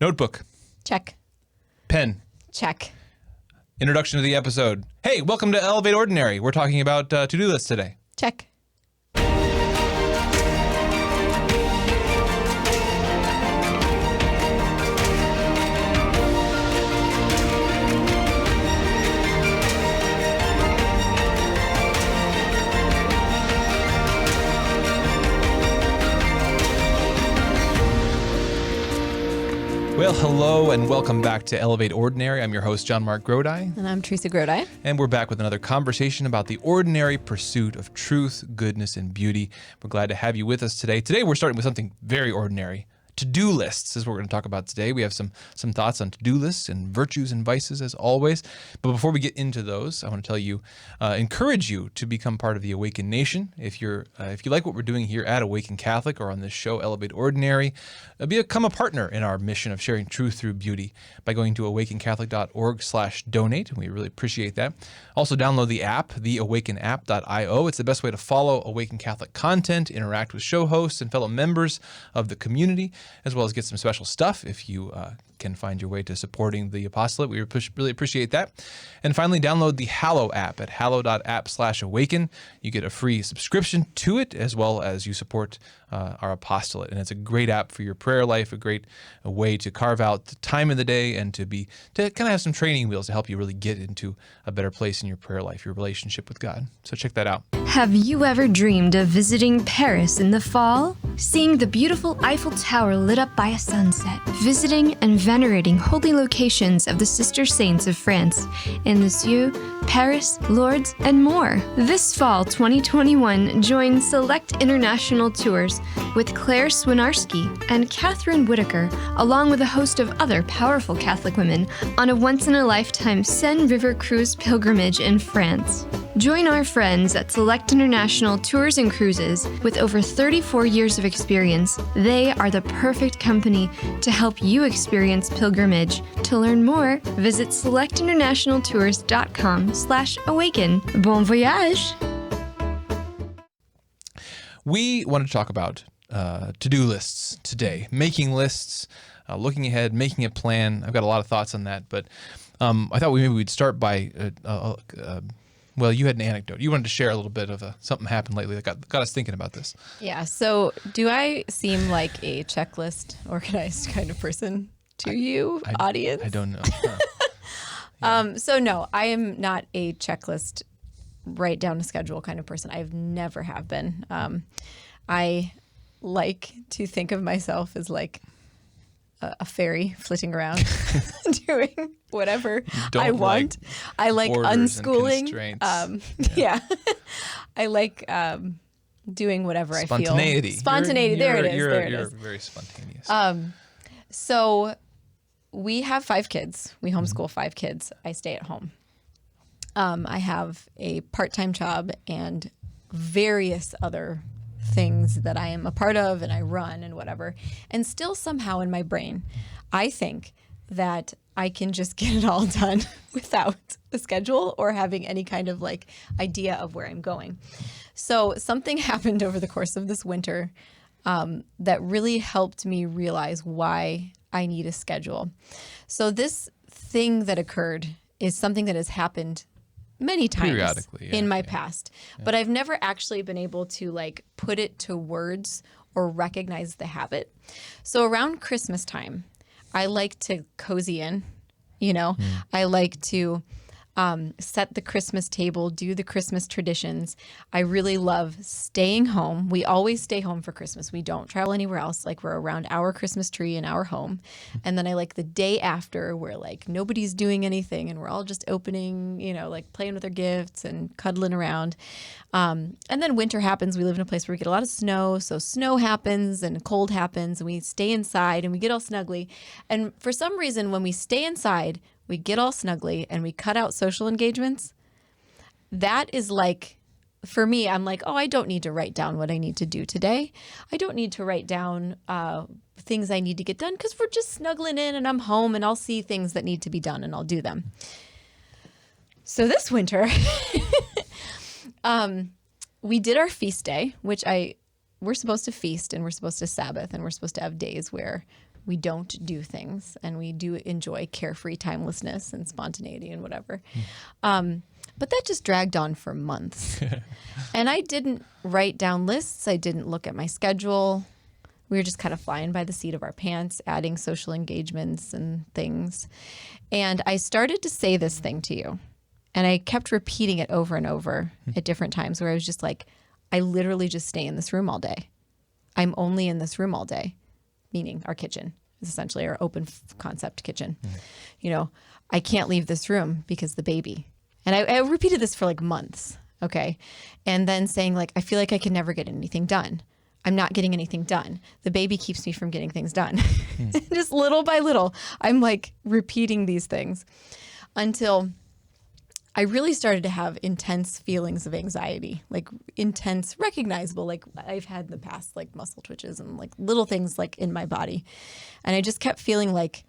Notebook. Check. Pen. Check. Introduction to the episode. Hey, welcome to Elevate Ordinary. We're talking about to-do lists today. Check. Well, hello and welcome back to Elevate Ordinary. I'm your host, JonMarc Grodi. And I'm Teresa Grodi. And we're back with another conversation about the ordinary pursuit of truth, goodness, and beauty. We're glad to have you with us today. Today, we're starting with something very ordinary. To-do lists is what we're going to talk about today. We have some thoughts on to-do lists and virtues and vices as always. But before we get into those, I want to tell you, encourage you to become part of the AWAKEN Nation. If you like what we're doing here at AWAKEN Catholic or on this show, Elevate Ordinary, become a partner in our mission of sharing truth through beauty by going to awakencatholic.org/donate. We really appreciate that. Also, download the app, the awakenapp.io. It's the best way to follow AWAKEN Catholic content, interact with show hosts and fellow members of the community, as well as get some special stuff if you can find your way to supporting the apostolate. We really appreciate that. And finally, download the Hallow app at hallow.app/awaken. You get a free subscription to it, as well as you support our apostolate. And it's a great app for your prayer life, a way to carve out the time in the day and to kind of have some training wheels to help you really get into a better place in your prayer life, your relationship with God. So check that out. Have you ever dreamed of visiting Paris in the fall? Seeing the beautiful Eiffel Tower lit up by a sunset, visiting and venerating holy locations of the Sister Saints of France in Lisieux, Paris, Lourdes, and more. This fall 2021, join select international tours with Claire Swinarski and Catherine Whitaker, along with a host of other powerful Catholic women, on a once-in-a-lifetime Seine River cruise pilgrimage in France. Join our friends at Select International Tours and Cruises with over 34 years of experience. They are the perfect company to help you experience pilgrimage. To learn more, visit selectinternationaltours.com/awaken. Bon voyage! We want to talk about to-do lists today, making lists, looking ahead, making a plan. I've got a lot of thoughts on that, but I thought we'd start by well, you had an anecdote. You wanted to share a little bit of something happened lately that got us thinking about this. Yeah. So do I seem like a checklist, organized kind of person to you, audience? I don't know. So no, I am not a checklist, write down a schedule kind of person. I never have been. I like to think of myself as like a fairy flitting around doing whatever I want. I like unschooling. Yeah. I like doing whatever I feel. Spontaneity. There it is. You're very spontaneous. So we have 5 kids. We homeschool 5 kids. I stay at home. I have a part-time job and various other things that I am a part of and I run and whatever. And still somehow in my brain, I think that I can just get it all done without a schedule or having any kind of like idea of where I'm going. So something happened over the course of this winter that really helped me realize why I need a schedule. So this thing that occurred is something that has happened many times in my past, but I've never actually been able to like put it to words or recognize the habit. So around Christmas time, I like to cozy in, I like to set the Christmas table, do the Christmas traditions. I really love staying home. We always stay home for Christmas. We don't travel anywhere else. Like we're around our Christmas tree in our home. And then I like the day after where like nobody's doing anything and we're all just opening, like playing with our gifts and cuddling around. And then winter happens. We live in a place where we get a lot of snow. So snow happens and cold happens and we stay inside and we get all snuggly. And for some reason, when we stay inside, we get all snuggly and we cut out social engagements. That is like, for me, I'm like, oh, I don't need to write down what I need to do today. I don't need to write down things I need to get done because we're just snuggling in and I'm home and I'll see things that need to be done and I'll do them. So this winter, we did our feast day, which we're supposed to feast and we're supposed to Sabbath and we're supposed to have days where we don't do things, and we do enjoy carefree timelessness and spontaneity and whatever. But that just dragged on for months. And I didn't write down lists. I didn't look at my schedule. We were just kind of flying by the seat of our pants, adding social engagements and things. And I started to say this thing to you. And I kept repeating it over and over at different times, where I was just like, I literally just stay in this room all day. I'm only in this room all day, meaning our kitchen is essentially our open concept kitchen. You know, I can't leave this room because the baby. And I repeated this for like months, okay? And then saying like, I feel like I can never get anything done. I'm not getting anything done. The baby keeps me from getting things done. Just little by little, I'm like repeating these things until I really started to have intense feelings of anxiety, like intense, recognizable, like I've had in the past, like muscle twitches and like little things like in my body. And I just kept feeling like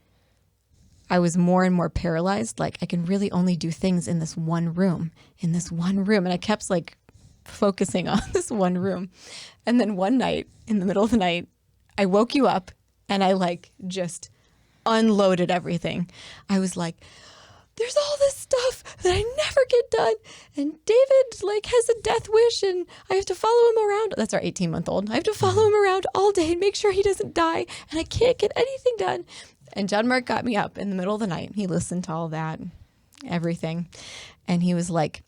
I was more and more paralyzed. Like I can really only do things in this one room, And I kept like focusing on this one room. And then one night in the middle of the night, I woke you up and I like just unloaded everything. I was like, there's all this stuff that I never get done. And David like has a death wish and I have to follow him around. That's our 18-month-old. I have to follow him around all day and make sure he doesn't die. And I can't get anything done. And JonMarc got me up in the middle of the night. He listened to all that, everything. And he was like,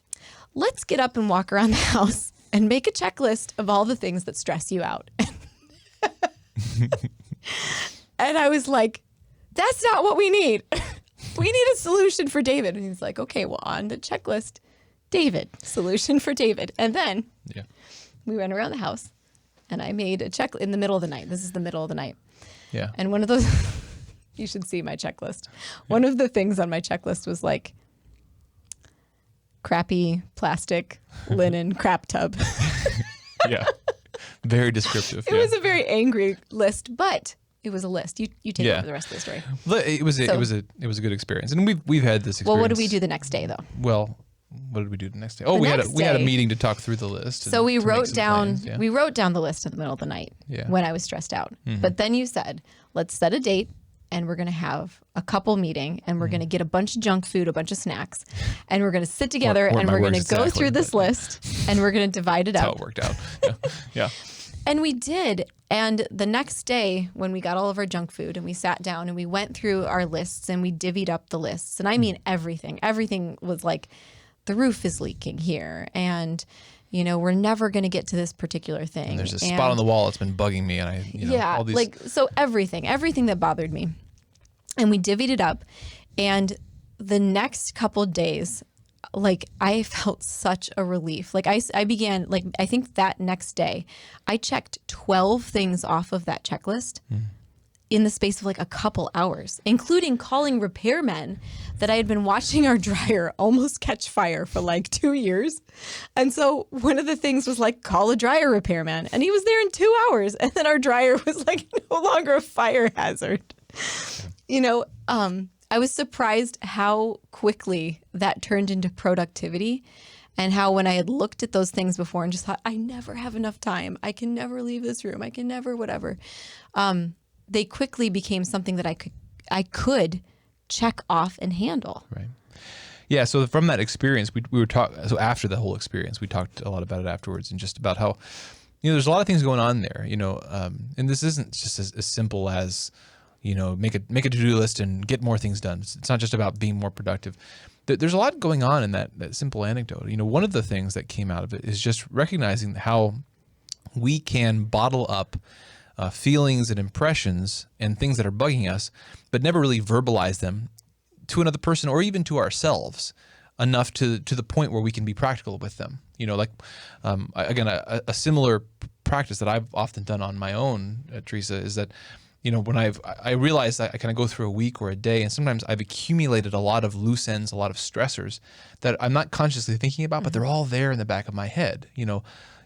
let's get up and walk around the house and make a checklist of all the things that stress you out. And I was like, that's not what we need. We need a solution for David. And he's like, okay, well, on the checklist, David, solution for David. And then we went around the house and I made a checklist in the middle of the night. This is the middle of the night. Yeah. And one of those, you should see my checklist. One of the things on my checklist was like crappy plastic linen crap tub. Yeah. Very descriptive. It was a very angry list, but it was a list. You take over the rest of the story. It was a good experience, and we've had this experience. Well, what did we do the next day though? Well, what did we do the next day? Oh, we had a meeting to talk through the list. So we wrote down the list in the middle of the night when I was stressed out. But then you said, let's set a date and we're going to have a couple meeting and we're going to get a bunch of junk food, a bunch of snacks, and we're going to sit together and we're going to go through this list and we're going to divide it up. That's how it worked out. Yeah. And we did. And the next day when we got all of our junk food and we sat down and we went through our lists and we divvied up the lists. And I mean everything. Everything was like, the roof is leaking here. And, you know, we're never going to get to this particular thing. And there's a spot on the wall that's been bugging me. And all these... so everything that bothered me. And we divvied it up. And the next couple days, like I felt such a relief. Like I began, like I think that next day, I checked 12 things off of that checklist in the space of like a couple hours, including calling repairmen that I had been watching our dryer almost catch fire for like 2 years. And so one of the things was like, call a dryer repairman. And he was there in 2 hours. And then our dryer was like no longer a fire hazard. You know, I was surprised how quickly that turned into productivity, and how when I had looked at those things before and just thought, I never have enough time. I can never leave this room. I can never whatever. They quickly became something that I could check off and handle. Right. Yeah. So from that experience, we were talking. So after the whole experience, we talked a lot about it afterwards, and just about how, there's a lot of things going on there. And this isn't just as simple as, make a to-do list and get more things done. It's not just about being more productive. There's a lot going on in that simple anecdote. One of the things that came out of it is just recognizing how we can bottle up feelings and impressions and things that are bugging us, but never really verbalize them to another person or even to ourselves enough to the point where we can be practical with them. Again, a similar practice that I've often done on my own, Teresa, is that when I realize that I kind of go through a week or a day, and sometimes I've accumulated a lot of loose ends, a lot of stressors that I'm not consciously thinking about, but they're all there in the back of my head.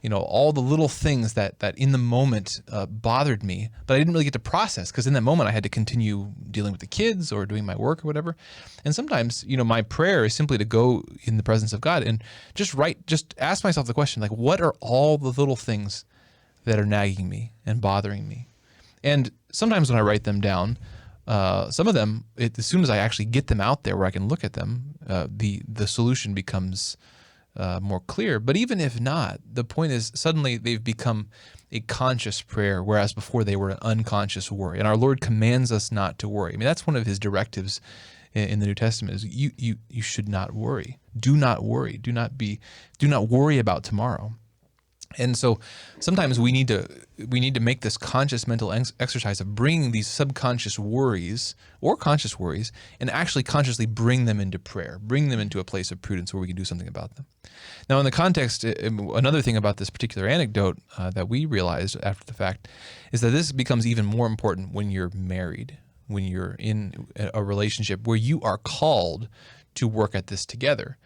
All the little things that in the moment bothered me, but I didn't really get to process, because in that moment I had to continue dealing with the kids or doing my work or whatever. And sometimes, my prayer is simply to go in the presence of God and just ask myself the question, like, what are all the little things that are nagging me and bothering me? And sometimes when I write them down, some of them, as soon as I actually get them out there where I can look at them, the solution becomes more clear. But even if not, the point is suddenly they've become a conscious prayer, whereas before they were an unconscious worry. And our Lord commands us not to worry. I mean, that's one of his directives in the New Testament is you should not worry. Do not worry. Do not worry about tomorrow. And so sometimes we need to make this conscious mental exercise of bringing these subconscious worries or conscious worries and actually consciously bring them into prayer, bring them into a place of prudence where we can do something about them. Now, in the context, another thing about this particular anecdote that we realized after the fact is that this becomes even more important when you're married, when you're in a relationship where you are called to work at this together.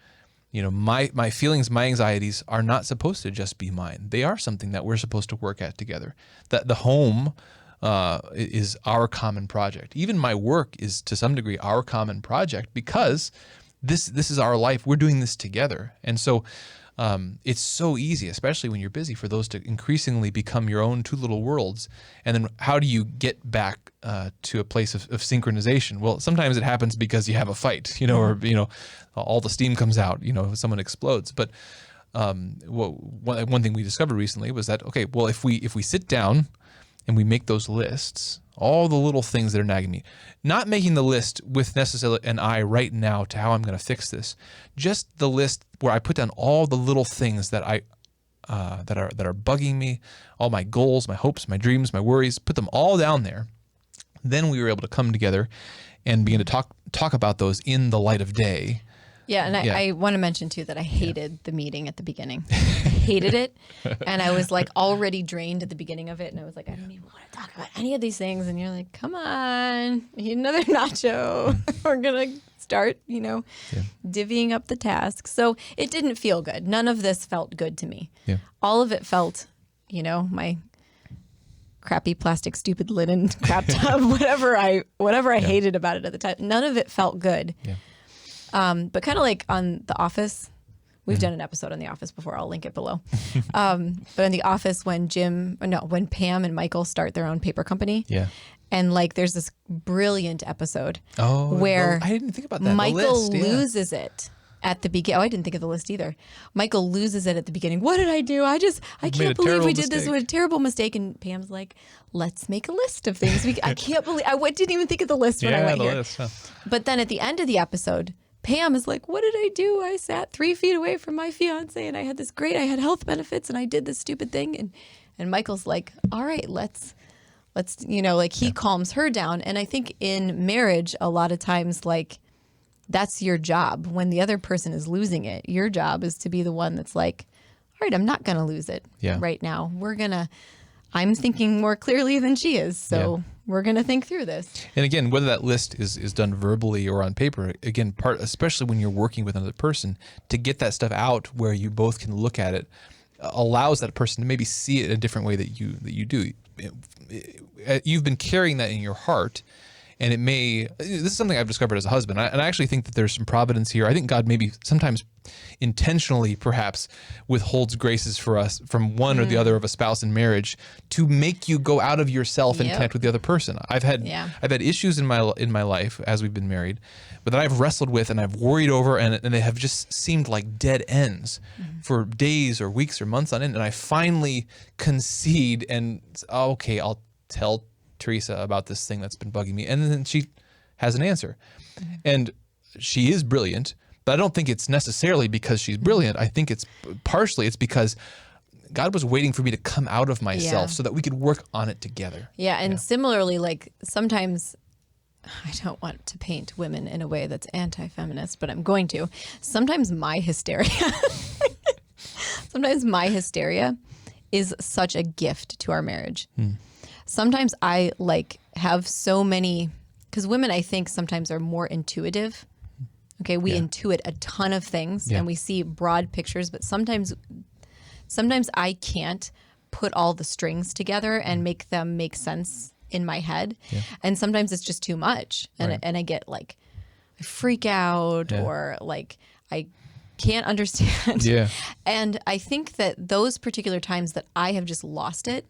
You know, my feelings, my anxieties are not supposed to just be mine. They are something that we're supposed to work at together. That the home is our common project. Even my work is to some degree our common project because this is our life. We're doing this together. And so it's so easy, especially when you're busy, for those to increasingly become your own two little worlds. And then how do you get back to a place of synchronization? Well, sometimes it happens because you have a fight, or all the steam comes out, someone explodes. But one thing we discovered recently was that, okay, well, if we sit down and we make those lists, all the little things that are nagging me, not making the list with necessarily an eye right now to how I'm going to fix this, just the list where I put down all the little things that that are bugging me, all my goals, my hopes, my dreams, my worries, put them all down there. Then we were able to come together and begin to talk about those in the light of day. Yeah, and I want to mention too that I hated the meeting at the beginning. I hated it, and I was like already drained at the beginning of it, and I was like, I don't even want to talk about any of these things. And you're like, come on, another nacho. We're gonna start, divvying up the tasks. So it didn't feel good. None of this felt good to me. Yeah. All of it felt, my crappy plastic stupid linen crap tub, whatever I hated about it at the time. None of it felt good. Yeah. But kind of like on The Office, we've done an episode on The Office before. I'll link it below. But in The Office, when Pam and Michael start their own paper company, and there's this brilliant episode where I didn't think about that. Michael loses it at the beginning. Oh, I didn't think of the list either. Michael loses it at the beginning. What did I do? I can't believe we did this. It was a terrible mistake. And Pam's like, let's make a list of things. I can't believe I didn't even think of the list when I went here. List, huh? But then at the end of the episode, Pam is like, what did I do? I sat 3 feet away from my fiance and I had I had health benefits and I did this stupid thing. And Michael's like, all right, let's he calms her down. And I think in marriage, a lot of times, that's your job. When the other person is losing it, your job is to be the one that's like, all right, I'm not going to lose it right now. I'm thinking more clearly than she is. So we're going to think through this. And again, whether that list is done verbally or on paper, again, especially when you're working with another person, to get that stuff out where you both can look at it allows that person to maybe see it in a different way that you do. You've been carrying that in your heart. And this is something I've discovered as a husband. And I actually think that there's some providence here. I think God maybe sometimes intentionally perhaps withholds graces for us from one or the other of a spouse in marriage to make you go out of yourself and connect with the other person. I've had issues in my life as we've been married, but that I've wrestled with and I've worried over, and they have just seemed like dead ends for days or weeks or months on end. And I finally concede and okay, I'll tell Teresa about this thing that's been bugging me, and then she has an answer. And she is brilliant, but I don't think it's necessarily because she's brilliant. I think it's because God was waiting for me to come out of myself so that we could work on it together. Yeah, and similarly, sometimes, I don't want to paint women in a way that's anti-feminist, but I'm going to. Sometimes my hysteria is such a gift to our marriage. Sometimes I have so many, because women I think sometimes are more intuitive. Okay, we intuit a ton of things and we see broad pictures, but sometimes I can't put all the strings together and make them make sense in my head. Yeah. And sometimes it's just too much. And I get I freak out or I can't understand. Yeah. And I think that those particular times that I have just lost it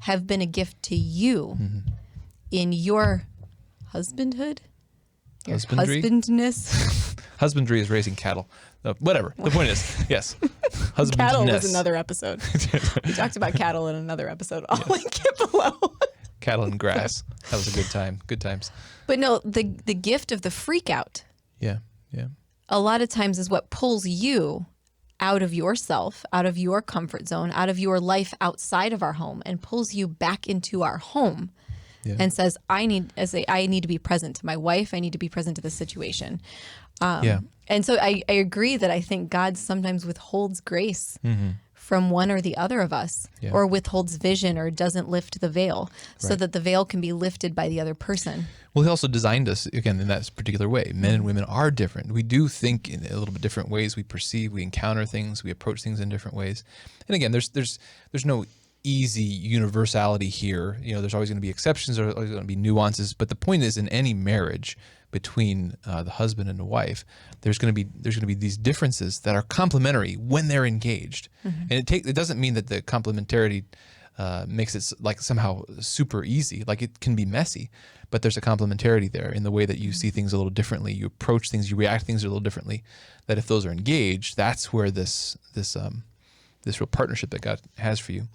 have been a gift to you in your husbandhood, your Husbandry? husbandness. Husbandry is raising cattle. Whatever. The point is, yes. Husbandness. Cattle was another episode. We talked about cattle in another episode. I'll link it below. Cattle and grass. That was a good time. Good times. But no, the gift of the freak out Yeah. a lot of times is what pulls you out of yourself, out of your comfort zone, out of your life outside of our home, and pulls you back into our home. Yeah. And says, I need to be present to my wife. I need to be present to the situation. And so I agree that I think God sometimes withholds grace from one or the other of us, or withholds vision, or doesn't lift the veil, so that the veil can be lifted by the other person. Well, he also designed us, again, in that particular way. Men and women are different. We do think in a little bit different ways. We perceive, we encounter things, we approach things in different ways. And again, there's no easy universality here. There's always going to be exceptions, there's always going to be nuances. But the point is, in any marriage between the husband and the wife, there's going to be these differences that are complementary when they're engaged. And it doesn't mean that the complementarity makes it like somehow super easy. Like, it can be messy, but there's a complementarity there in the way that you see things a little differently, you approach things, you react to things a little differently. That if those are engaged, that's where this real partnership that God has for you.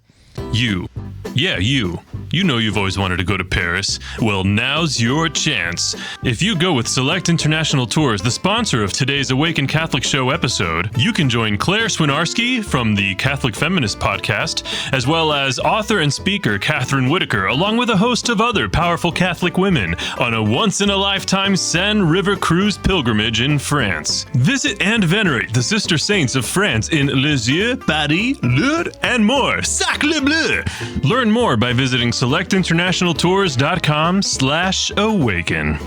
You. Yeah, you. You know you've always wanted to go to Paris. Well, now's your chance. If you go with Select International Tours, the sponsor of today's Awaken Catholic Show episode, you can join Claire Swinarski from the Catholic Feminist podcast, as well as author and speaker Catherine Whitaker, along with a host of other powerful Catholic women, on a once-in-a-lifetime Seine River cruise pilgrimage in France. Visit and venerate the sister saints of France in Lisieux, Paris, Lourdes, and more. Sacre bleu! Learn more by visiting selectinternationaltours.com/awaken.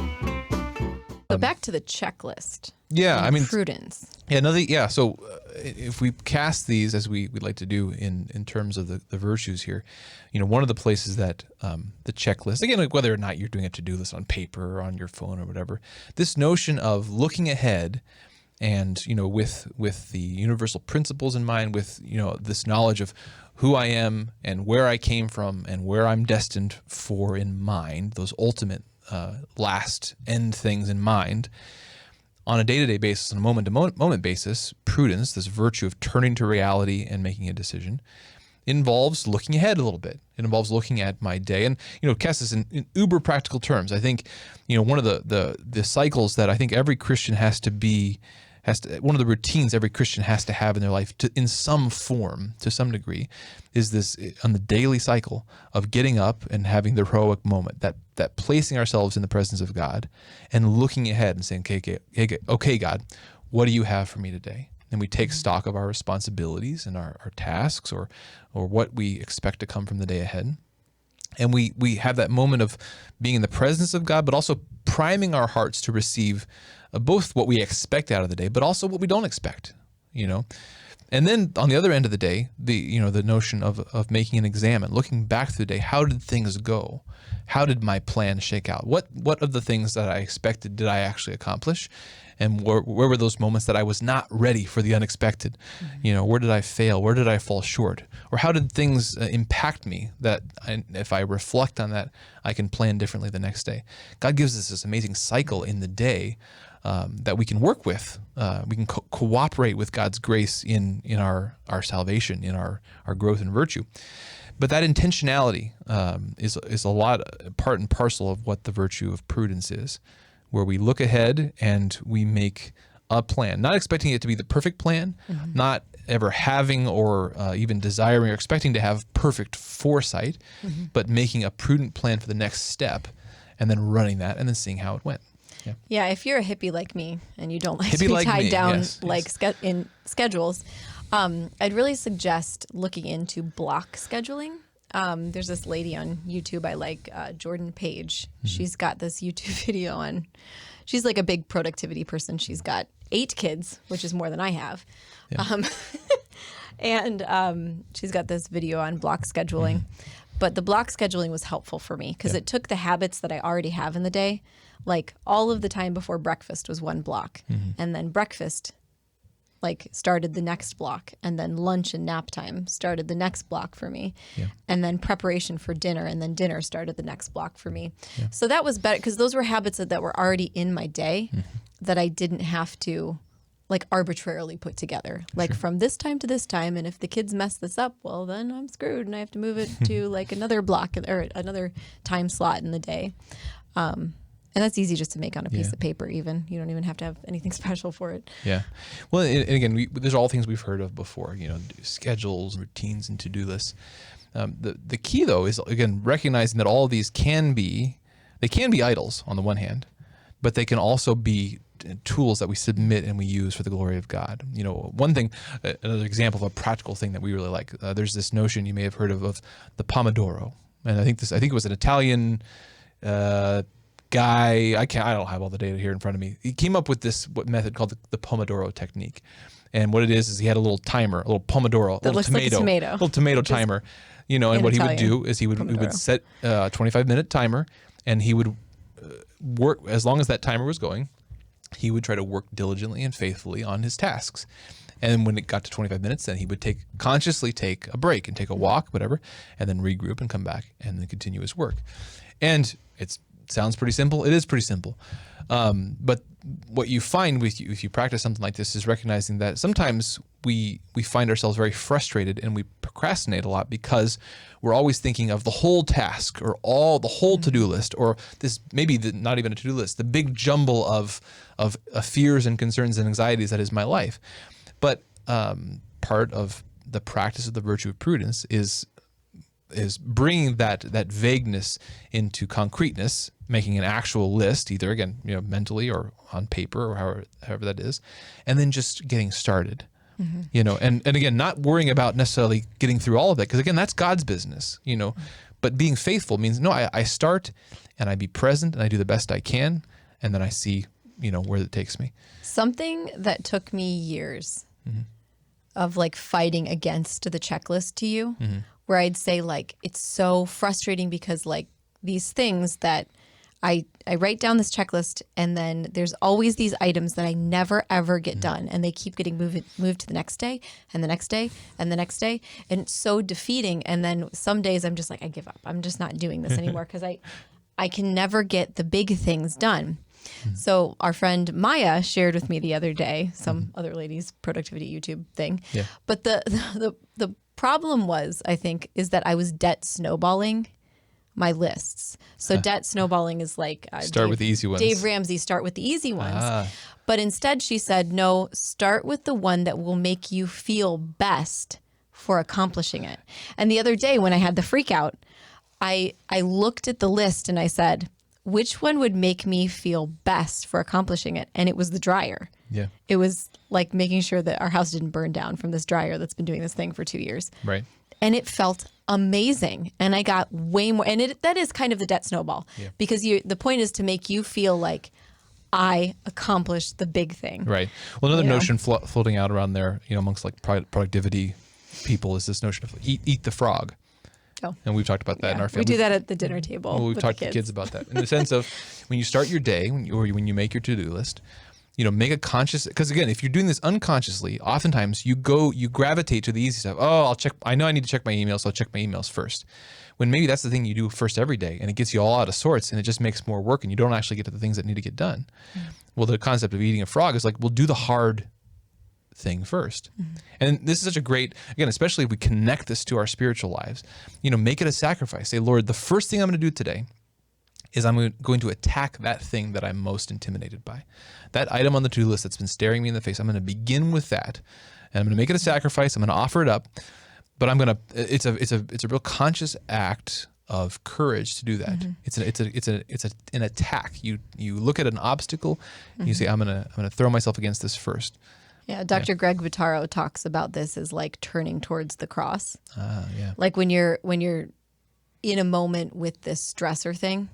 So back to the checklist. Yeah, and prudence. So if we cast these, as we like to do in terms of the virtues here, one of the places that the checklist, again, like whether or not you're doing a to-do list on paper or on your phone or whatever, this notion of looking ahead and, with the universal principles in mind, with, this knowledge of who I am and where I came from and where I'm destined for in mind, those ultimate last end things in mind, on a day-to-day basis, on a moment-to-moment basis, prudence, this virtue of turning to reality and making a decision, involves looking ahead a little bit. It involves looking at my day. And, cast this in uber practical terms. I think, one of the cycles that I think every Christian one of the routines every Christian has to have in their life, in some form, to some degree, is this on the daily cycle of getting up and having the heroic moment, that placing ourselves in the presence of God and looking ahead and saying, okay, God, what do you have for me today? And we take stock of our responsibilities and our tasks or what we expect to come from the day ahead. And we have that moment of being in the presence of God, but also priming our hearts to receive both what we expect out of the day, but also what we don't expect, And then on the other end of the day, the notion of making an exam and looking back through the day, how did things go? How did my plan shake out? What of the things that I expected did I actually accomplish? And where were those moments that I was not ready for the unexpected? Where did I fail? Where did I fall short? Or how did things impact me that if I reflect on that, I can plan differently the next day? God gives us this amazing cycle in the day that we can work with. We can cooperate with God's grace in our salvation, in our growth in virtue. But that intentionality is a lot part and parcel of what the virtue of prudence is, where we look ahead and we make a plan, not expecting it to be the perfect plan, not ever having or even desiring or expecting to have perfect foresight, but making a prudent plan for the next step and then running that and then seeing how it went. Yeah, if you're a hippie like me and you don't like to be tied down in schedules, I'd really suggest looking into block scheduling. There's this lady on YouTube I like, Jordan Page. She's got this YouTube video on, she's like a big productivity person. She's got 8 kids, which is more than I have. Yeah. And she's got this video on block scheduling. But the block scheduling was helpful for me because it took the habits that I already have in the day. Like all of the time before breakfast was one block. And then breakfast like started the next block, and then lunch and nap time started the next block for me. And then preparation for dinner, and then dinner started the next block for me. So that was better because those were habits that were already in my day that I didn't have to like arbitrarily put together, like from this time to this time. And if the kids mess this up, well, then I'm screwed and I have to move it to like another block or another time slot in the day. And that's easy just to make on a piece of paper even. You don't even have to have anything special for it. Yeah. Well, and again, there's all things we've heard of before, schedules, routines, and to-do lists. The key, though, is, again, recognizing that all of these can be idols on the one hand, but they can also be tools that we submit and we use for the glory of God. One thing, another example of a practical thing that we really like, there's this notion you may have heard of the Pomodoro. And I think it was an Italian guy. I don't have all the data here in front of me. He came up with this method called the Pomodoro technique. And what it is he had a little timer, a little Pomodoro, that looks like a tomato. Little tomato timer. And what Italian he would do is he would set a 25-minute timer, and he would work as long as that timer was going. He would try to work diligently and faithfully on his tasks. And when it got to 25 minutes, then he would consciously take a break and take a walk, whatever, and then regroup and come back and then continue his work. And it sounds pretty simple. It is pretty simple. But what you find if you practice something like this is recognizing that sometimes we find ourselves very frustrated and we procrastinate a lot because we're always thinking of the whole task or the whole to-do list, or this maybe not even a to-do list, the big jumble of fears and concerns and anxieties that is my life. But part of the practice of the virtue of prudence is bringing that vagueness into concreteness, making an actual list, either again, mentally or on paper or however that is, and then just getting started. And again, not worrying about necessarily getting through all of that, because again, that's God's business, but being faithful means, no, I start and I be present and I do the best I can, and then I see, where it takes me. Something that took me years of like fighting against the checklist to you, where I'd say like, it's so frustrating because like these things that I write down this checklist, and then there's always these items that I never ever get done, and they keep getting moved to the next day and the next day and the next day, and it's so defeating. And then some days I'm just like, I give up. I'm just not doing this anymore because I can never get the big things done. So our friend Maya shared with me the other day, some other lady's productivity YouTube thing. Yeah. But the problem was, I think, is that I was debt snowballing my lists. So debt snowballing is like start with the easy ones. Dave Ramsey, start with the easy ones. But instead she said, no, start with the one that will make you feel best for accomplishing it. And the other day when I had the freak out, I looked at the list and I said, which one would make me feel best for accomplishing it? And it was the dryer. Yeah. It was like making sure that our house didn't burn down from this dryer that's been doing this thing for 2 years. Right. And it felt amazing. And I got way more. And that is kind of the debt snowball. Yeah. Because the point is to make you feel like I accomplished the big thing. Right. Well, another notion floating out around there, amongst like productivity people is this notion of eat the frog. Oh. And we've talked about that in our family. We do that at the dinner table. Well, we've talked to the kids about that in the sense of when you start your day or when you make your to-do list, make a conscious, because again, if you're doing this unconsciously, oftentimes you gravitate to the easy stuff. Oh, I know I need to check my emails, so I'll check my emails first. When maybe that's the thing you do first every day, and it gets you all out of sorts, and it just makes more work, and you don't actually get to the things that need to get done. Well, the concept of eating a frog is like, we'll do the hard thing first. And this is such a great, again, especially if we connect this to our spiritual lives, make it a sacrifice. Say, Lord, the first thing I'm going to do today is I'm going to attack that thing that I'm most intimidated by. That item on the to-do list that's been staring me in the face, I'm going to begin with that. And I'm going to make it a sacrifice. I'm going to offer it up. But it's a real conscious act of courage to do that. It's an attack. You look at an obstacle and you say, I'm going to throw myself against this first. Yeah, Dr. Greg Vitaro talks about this as like turning towards the cross. Yeah. Like when you're in a moment with this stressor thing,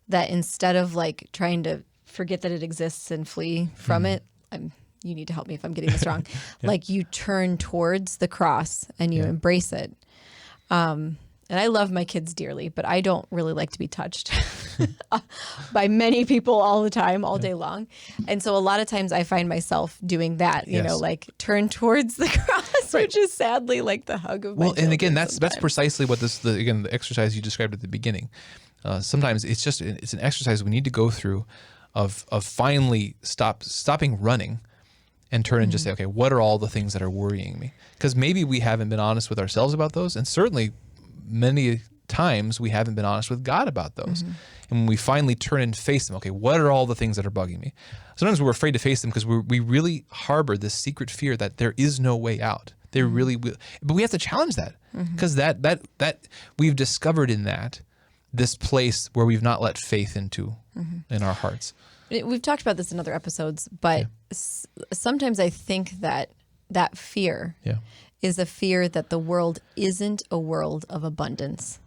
that instead of like trying to forget that it exists and flee from it, you need to help me if I'm getting this wrong. Like you turn towards the cross and you embrace it. And I love my kids dearly, but I don't really like to be touched by many people all the time, all day long. And so a lot of times I find myself doing that, you know, like turn towards the cross, which is sadly like the hug of my children. And again, that's sometimes. precisely what the exercise you described at the beginning. Sometimes it's an exercise we need to go through of finally stopping running and turn and just say, okay, what are all the things that are worrying me? Because maybe we haven't been honest with ourselves about those, and certainly many times we haven't been honest with God about those. And when we finally turn and face them, okay, what are all the things that are bugging me? Sometimes we're afraid to face them because we really harbor this secret fear that there is no way out. There really will, but we have to challenge that because that we've discovered in that this place where we've not let faith into in our hearts. We've talked about this in other episodes, but sometimes I think that fear is a fear that the world isn't a world of abundance.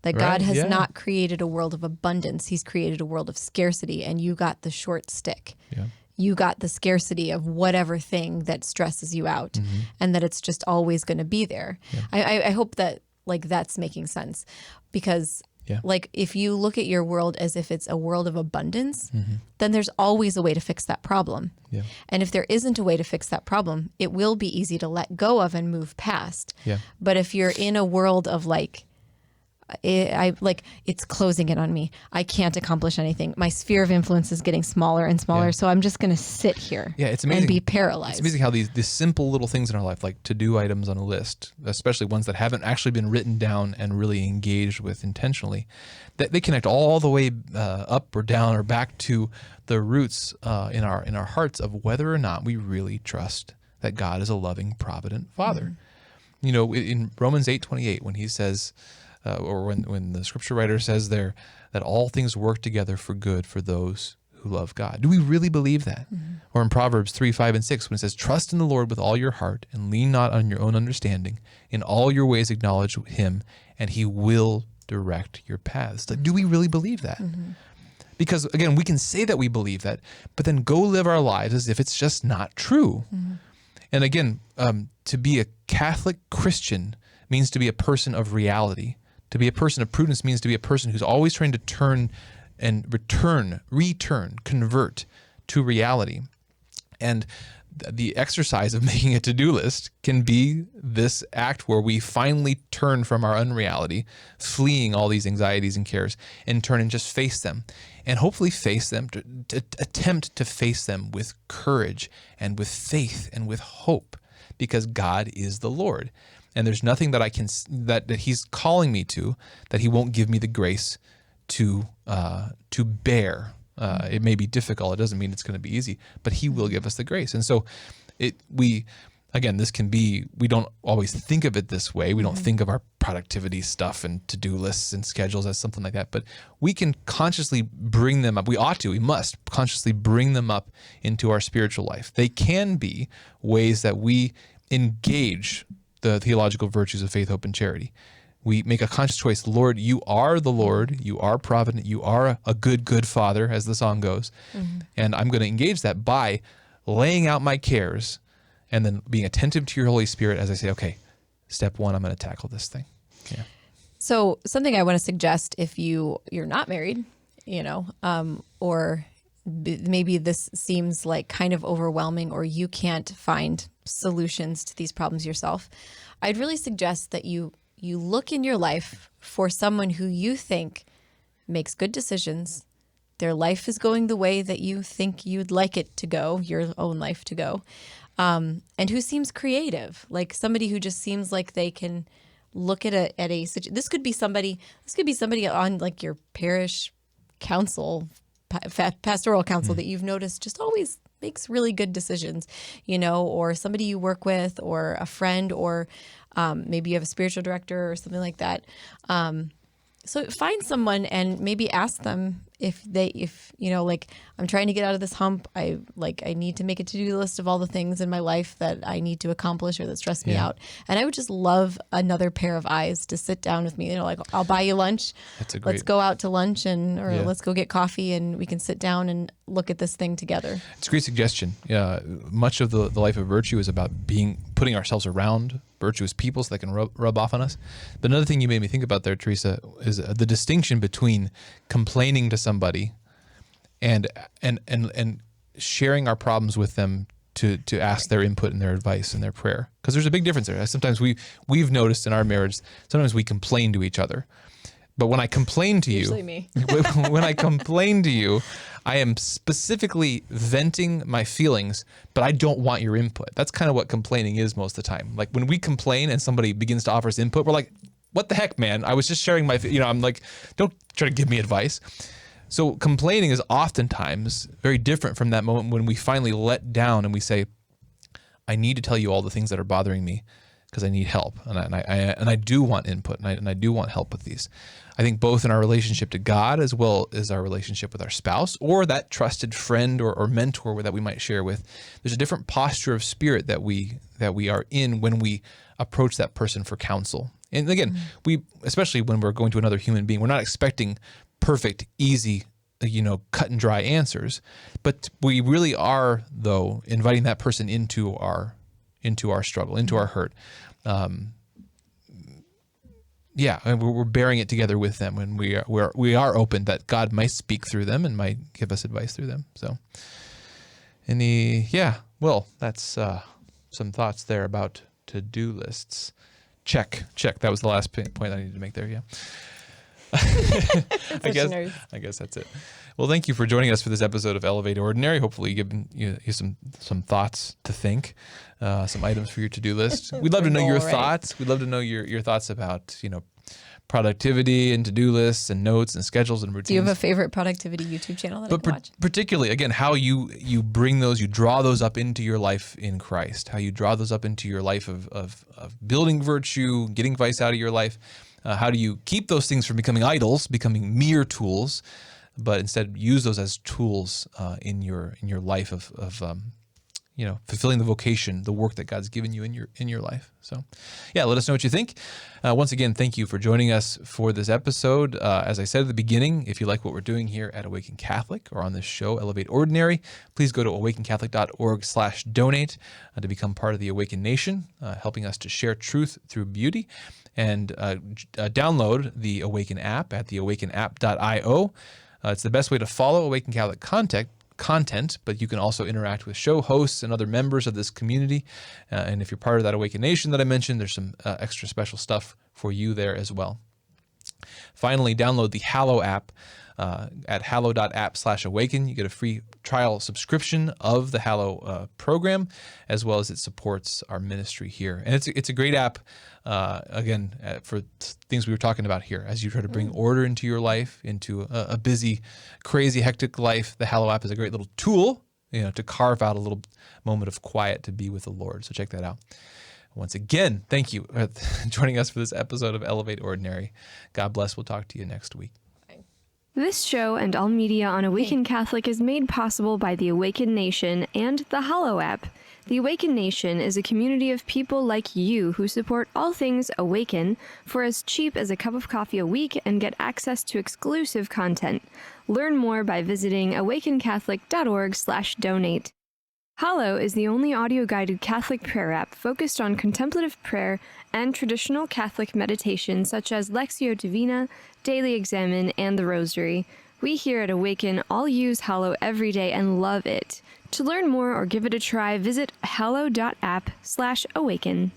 That God has not created a world of abundance. He's created a world of scarcity, and you got the short stick. Yeah. You got the scarcity of whatever thing that stresses you out, and that it's just always going to be there. Yeah. I hope that like that's making sense, because like if you look at your world as if it's a world of abundance, then there's always a way to fix that problem. Yeah. And if there isn't a way to fix that problem, it will be easy to let go of and move past. Yeah. But if you're in a world of like, it's closing in on me. I can't accomplish anything. My sphere of influence is getting smaller and smaller. So I'm just going to sit here it's amazing. And be paralyzed. It's amazing how these simple little things in our life, like to-do items on a list, especially ones that haven't actually been written down and really engaged with intentionally, that they connect all the way up or down or back to the roots in our hearts of whether or not we really trust that God is a loving, provident Father. You know, in Romans 8:28, when he says, or when the scripture writer says there that all things work together for good for those who love God. Do we really believe that? Or in Proverbs 3:5-6, when it says, trust in the Lord with all your heart and lean not on your own understanding. In all your ways acknowledge him and he will direct your paths. Like, do we really believe that? Because again, we can say that we believe that, but then go live our lives as if it's just not true. And again, to be a Catholic Christian means to be a person of reality. To be a person of prudence means to be a person who's always trying to turn and return, convert to reality. And the exercise of making a to-do list can be this act where we finally turn from our unreality, fleeing all these anxieties and cares, and turn and just face them. And hopefully face them, to attempt to face them with courage and with faith and with hope, because God is the Lord. And there's nothing that that he's calling me to that he won't give me the grace to bear. It may be difficult. It doesn't mean it's going to be easy, but he will give us the grace. And so this can be, we don't always think of it this way. We don't think of our productivity stuff and to-do lists and schedules as something like that, but we can consciously bring them up. We must consciously bring them up into our spiritual life. They can be ways that we engage the theological virtues of faith, hope, and charity. We make a conscious choice. Lord, you are the Lord. You are provident. You are a good, good Father, as the song goes. And I'm going to engage that by laying out my cares and then being attentive to your Holy Spirit as I say, okay, step one, I'm going to tackle this thing. Yeah. So something I want to suggest if you're not married, or maybe this seems like kind of overwhelming or you can't find solutions to these problems yourself, I'd really suggest that you look in your life for someone who you think makes good decisions. Their life is going the way that you think you'd like it to go, your own life to go, and who seems creative, like somebody who just seems like they can look at a this could be somebody on like your parish council, pastoral council that you've noticed just always makes really good decisions, or somebody you work with or a friend, or maybe you have a spiritual director or something like that. So find someone and maybe ask them if like I'm trying to get out of this hump, I need to make a to-do list of all the things in my life that I need to accomplish or that stress me out. And I would just love another pair of eyes to sit down with me. Like, I'll buy you lunch. Let's go out to lunch or let's go get coffee and we can sit down and look at this thing together. It's a great suggestion. Much of the life of virtue is about putting ourselves around virtuous people so they can rub off on us. But another thing you made me think about there, Teresa, is the distinction between complaining to somebody and sharing our problems with them to ask their input and their advice and their prayer. Because there's a big difference there. Sometimes we've noticed in our marriage, sometimes we complain to each other. But when I complain to you, usually me. when I complain to you, I am specifically venting my feelings, but I don't want your input. That's kind of what complaining is most of the time. Like when we complain and somebody begins to offer us input, we're like, what the heck, man? I was just sharing I'm like, don't try to give me advice. So complaining is oftentimes very different from that moment when we finally let down and we say, I need to tell you all the things that are bothering me because I need help. And I do want input and I do want help with these. I think both in our relationship to God as well as our relationship with our spouse or that trusted friend or mentor that we might share with, there's a different posture of spirit that we are in when we approach that person for counsel. And again, especially when we're going to another human being, we're not expecting perfect, easy, cut and dry answers, but we really are, though, inviting that person into our struggle, into our hurt. And we're bearing it together with them when we are open that God might speak through them and might give us advice through them. So, that's some thoughts there about to-do lists. Check. That was the last point I needed to make there. Yeah. I guess that's it. Well, thank you for joining us for this episode of Elevate Ordinary. Hopefully, given you some thoughts to think, some items for your to-do list. We'd love to know your thoughts. We'd love to know your thoughts about productivity and to-do lists and notes and schedules and routines. Do you have a favorite productivity YouTube channel that I can watch? Particularly, again, how you bring those, you draw those up into your life in Christ. How you draw those up into your life of building virtue, getting vice out of your life. How do you keep those things from becoming idols, becoming mere tools, but instead use those as tools in your life of fulfilling the vocation, the work that God's given you in your life. So, let us know what you think. Once again, thank you for joining us for this episode. As I said at the beginning, if you like what we're doing here at Awaken Catholic or on this show, Elevate Ordinary, please go to awakencatholic.org/donate to become part of the Awaken Nation, helping us to share truth through beauty. And download the Awaken app at theawakenapp.io. It's the best way to follow Awaken Catholic content, but you can also interact with show hosts and other members of this community. And if you're part of that Awaken Nation that I mentioned, there's some extra special stuff for you there as well. Finally, download the Hallow app at hallow.app/awaken. You get a free trial subscription of the Hallow program, as well as it supports our ministry here. And it's a great app, for things we were talking about here. As you try to bring order into your life, into a busy, crazy, hectic life, the Hallow app is a great little tool, to carve out a little moment of quiet to be with the Lord. So check that out. Once again, thank you for joining us for this episode of Elevate Ordinary. God bless. We'll talk to you next week. This show and all media on Awaken Catholic is made possible by the Awaken Nation and the Hallow app. The Awaken Nation is a community of people like you who support all things Awaken for as cheap as a cup of coffee a week and get access to exclusive content. Learn more by visiting awakencatholic.org/donate. Hallow is the only audio-guided Catholic prayer app focused on contemplative prayer and traditional Catholic meditation such as Lectio Divina, Daily Examen, and the Rosary. We here at Awaken all use Hallow every day and love it. To learn more or give it a try, visit hallow.app/awaken.